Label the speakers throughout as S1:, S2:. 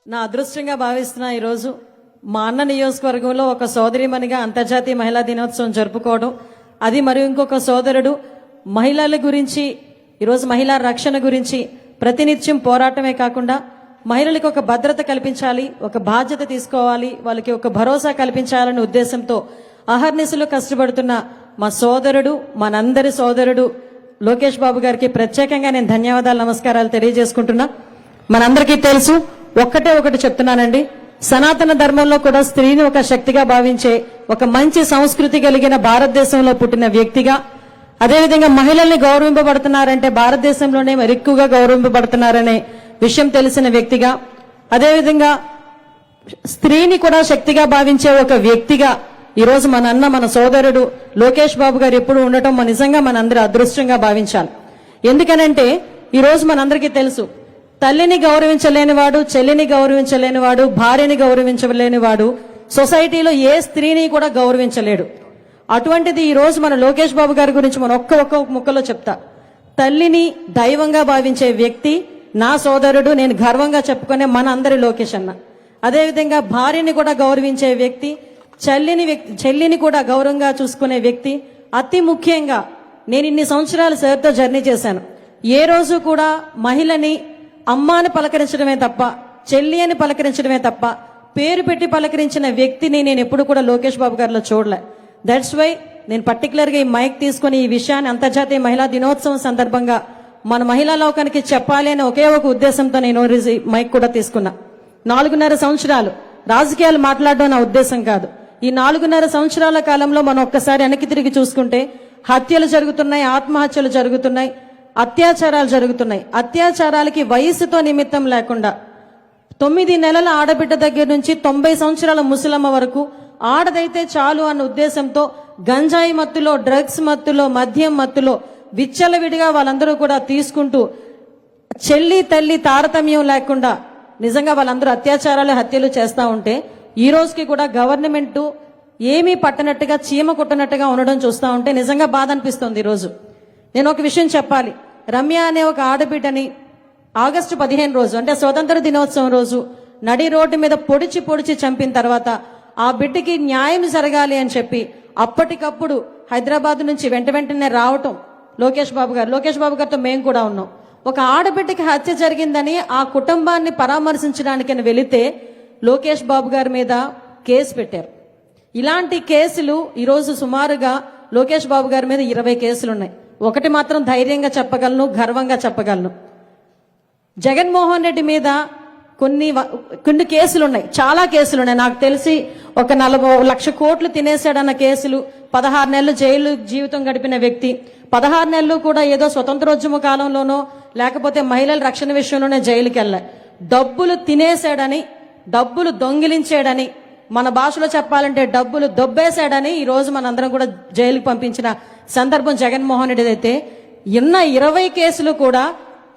S1: నా అదృష్టంగా భావిస్తున్నా ఈరోజు మా అన్న నియోజకవర్గంలో ఒక సోదరిమణిగా అంతర్జాతీయ మహిళా దినోత్సవం జరుపుకోవడం, అది మరియు ఇంకొక సోదరుడు మహిళల గురించి ఈరోజు మహిళా రక్షణ గురించి ప్రతినిత్యం పోరాటమే కాకుండా మహిళలకు ఒక భద్రత కల్పించాలి, ఒక బాధ్యత తీసుకోవాలి, వాళ్ళకి ఒక భరోసా కల్పించాలనే ఉద్దేశంతో అహర్నిశలు కష్టపడుతున్న మా సోదరుడు, మనందరి సోదరుడు లోకేష్ బాబు గారికి ప్రత్యేకంగా నేను ధన్యవాదాలు, నమస్కారాలు తెలియజేసుకుంటున్నా. మనందరికీ తెలుసు, ఒకటి చెప్తున్నానండి, సనాతన ధర్మంలో కూడా స్త్రీని ఒక శక్తిగా భావించే ఒక మంచి సంస్కృతి కలిగిన భారతదేశంలో పుట్టిన వ్యక్తిగా, అదేవిధంగా మహిళల్ని గౌరవింపబడుతున్నారంటే భారతదేశంలోనే మరి ఎక్కువగా గౌరవింపబడుతున్నారనే విషయం తెలిసిన వ్యక్తిగా, అదేవిధంగా స్త్రీని కూడా శక్తిగా భావించే ఒక వ్యక్తిగా ఈరోజు మన అన్న, మన సోదరుడు లోకేష్ బాబు గారు ఎప్పుడు ఉండటం నిజంగా మనందరూ అదృష్టంగా భావించాలి. ఎందుకనంటే ఈరోజు మనందరికీ తెలుసు, తల్లిని గౌరవించలేనివాడు, చెల్లిని గౌరవించలేనివాడు, భార్యని గౌరవించలేనివాడు సొసైటీలో ఏ స్త్రీని కూడా గౌరవించలేడు. అటువంటిది ఈ రోజు మన లోకేష్ బాబు గారి గురించి మనం ఒక్క ముక్కలో చెప్తా. తల్లిని దైవంగా భావించే వ్యక్తి నా సోదరుడు, నేను గర్వంగా చెప్పుకునే మన అందరి లోకేష్ అన్న. అదేవిధంగా భార్యని కూడా గౌరవించే వ్యక్తి, చెల్లిని కూడా గౌరవంగా చూసుకునే వ్యక్తి. అతి ముఖ్యంగా నేను ఇన్ని సంవత్సరాలు సార్తో జర్నీ చేశాను, ఏ రోజు కూడా మహిళని అమ్మ అని పలకరించడమే తప్ప, చెల్లి అని పలకరించడమే తప్ప పేరు పెట్టి పలకరించిన వ్యక్తిని నేను ఎప్పుడు కూడా లోకేష్ బాబు గారిలో చూడలే. దట్స్ వై నేను పర్టికులర్గా ఈ మైక్ తీసుకుని ఈ విషయాన్ని అంతర్జాతీయ మహిళా దినోత్సవం సందర్భంగా మన మహిళా లోకానికి చెప్పాలి అనే ఒకే ఒక ఉద్దేశంతో నేను మైక్ కూడా తీసుకున్నా. 4.5 సంవత్సరాలు రాజకీయాలు మాట్లాడడం నా ఉద్దేశం కాదు. ఈ 4.5 సంవత్సరాల కాలంలో మనం ఒక్కసారి వెనక్కి తిరిగి చూసుకుంటే హత్యలు జరుగుతున్నాయి, ఆత్మహత్యలు జరుగుతున్నాయి, అత్యాచారాలు జరుగుతున్నాయి. అత్యాచారాలకి వయసుతో నిమిత్తం లేకుండా 9 నెలల ఆడబిడ్డ దగ్గర నుంచి 90 సంవత్సరాల ముసలమ్మ వరకు ఆడదైతే చాలు అన్న ఉద్దేశంతో గంజాయి మత్తులో, డ్రగ్స్ మత్తులో, మద్యం మత్తులో విచ్చలవిడిగా వాళ్ళందరూ కూడా తీసుకుంటూ చెల్లి తల్లి తారతమ్యం లేకుండా నిజంగా వాళ్ళందరూ అత్యాచారాలు, హత్యలు చేస్తూ ఉంటే ఈ రోజుకి కూడా గవర్నమెంట్ ఏమీ పట్టనట్టుగా, చీమ కొట్టనట్టుగా ఉండడం చూస్తూ ఉంటే నిజంగా బాధ అనిపిస్తుంది. ఈరోజు నేను ఒక విషయం చెప్పాలి. రమ్య అనే ఒక ఆడబిడ్డని ఆగస్టు 15 రోజు అంటే స్వతంత్ర దినోత్సవం రోజు నడి రోడ్డు మీద పొడిచి చంపిన తర్వాత ఆ బిడ్డకి న్యాయం జరగాలి అని చెప్పి అప్పటికప్పుడు హైదరాబాద్ నుంచి వెంటనే రావటం లోకేష్ బాబు గారితో మేము కూడా ఉన్నాం. ఒక ఆడబిడ్డకి హత్య జరిగిందని ఆ కుటుంబాన్ని పరామర్శించడానికి వెళితే లోకేష్ బాబు గారి మీద కేసు పెట్టారు. ఇలాంటి కేసులు ఈరోజు సుమారుగా లోకేష్ బాబు గారి మీద 20 కేసులు ఉన్నాయి. ఒకటి మాత్రం ధైర్యంగా చెప్పగలను, గర్వంగా చెప్పగలను, జగన్మోహన్ రెడ్డి మీద కొన్ని కేసులు ఉన్నాయి, చాలా కేసులు ఉన్నాయి. నాకు తెలిసి ఒక 40 లక్ష కోట్లు తినేశాడన్న కేసులు, 16 నెలలు జైలు జీవితం గడిపిన వ్యక్తి, 16 నెలలు కూడా ఏదో స్వతంత్రోద్యమ కాలంలోనో లేకపోతే మహిళల రక్షణ విషయంలోనే జైలుకి వెళ్ళాయి. డబ్బులు తినేశాడని, డబ్బులు దొంగిలించాడని, మన భాషలో చెప్పాలంటే డబ్బులు దొబ్బేశాడని ఈ రోజు మనందరం కూడా జైలుకి పంపించిన సందర్భం జగన్మోహన్ రెడ్డి అయితే, ఇన్న 20 కేసులు కూడా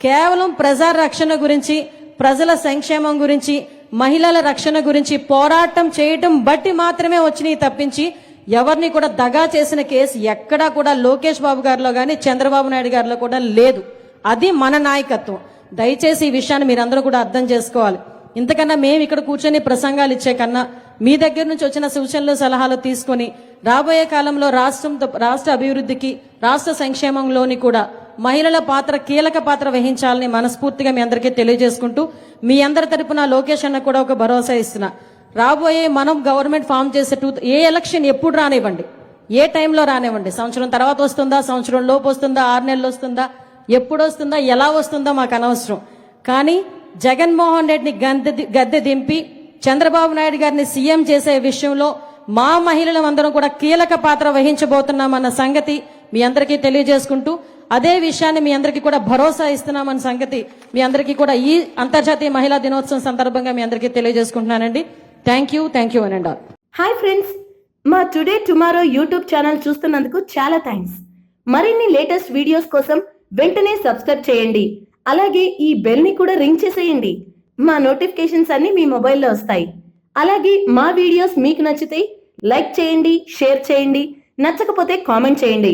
S1: కేవలం ప్రజా రక్షణ గురించి, ప్రజల సంక్షేమం గురించి, మహిళల రక్షణ గురించి పోరాటం చేయటం బట్టి మాత్రమే వచ్చినాయి తప్పించి ఎవరిని కూడా దగా చేసిన కేసు ఎక్కడా కూడా లోకేష్ బాబు గారిలో కానీ చంద్రబాబు నాయుడు గారిలో కూడా లేదు. అది మన నాయకత్వం. దయచేసి ఈ విషయాన్ని మీరందరూ కూడా అర్థం చేసుకోవాలి. ఇంతకన్నా మేము ఇక్కడ కూర్చొని ప్రసంగాలు ఇచ్చే కన్నా మీ దగ్గర నుంచి వచ్చిన సూచనలు, సలహాలు తీసుకొని రాబోయే కాలంలో రాష్ట్ర అభివృద్ధికి, రాష్ట్ర సంక్షేమంలోని కూడా మహిళల పాత్ర కీలక పాత్ర వహించాలని మనస్ఫూర్తిగా మీ అందరికీ తెలియజేసుకుంటూ, మీ అందరి తరపున లోకేష్ అన్న కూడా ఒక భరోసా ఇస్తున్నా. రాబోయే మనం గవర్నమెంట్ ఫామ్ చేసే ఏ ఎలక్షన్ ఎప్పుడు రానివ్వండి, ఏ టైంలో రానివ్వండి, సంవత్సరం తర్వాత వస్తుందా, సంవత్సరం లోపు వస్తుందా, 6 నెలలు వస్తుందా, ఎప్పుడు వస్తుందా, ఎలా వస్తుందో మాకు అనవసరం. కానీ జగన్మోహన్ రెడ్డిని గద్దె దింపి చంద్రబాబు నాయుడు గారిని సీఎం చేసే విషయంలో మా మహిళలు అందరం కూడా కీలక పాత్ర వహించబోతున్నామన్న సంగతి మీ అందరికీ తెలియజేసుకుంటూ, అదే విషయాన్ని మీ అందరికీ కూడా భరోసా ఇస్తున్నామన్న సంగతి మీ అందరికీ కూడా ఈ అంతర్జాతీయ మహిళా దినోత్సవం సందర్భంగా మీ అందరికీ తెలియజేసుకుంటున్నానండి. థ్యాంక్ యూ అనండి.
S2: హాయ్ ఫ్రెండ్స్, మా టుడే టుమారో యూట్యూబ్ ఛానల్ చూస్తున్నందుకు చాలా థ్యాంక్స్. మరిన్ని లేటెస్ట్ వీడియోస్ కోసం వెంటనే సబ్స్క్రైబ్ చేయండి. అలాగే ఈ బెల్ ని కూడా రింగ్ చేసేయండి. మా నోటిఫికేషన్స్ అన్ని మీ మొబైల్లో వస్తాయి. అలాగే మా వీడియోస్ మీకు నచ్చితే లైక్ చేయండి, షేర్ చేయండి, నచ్చకపోతే కామెంట్ చేయండి.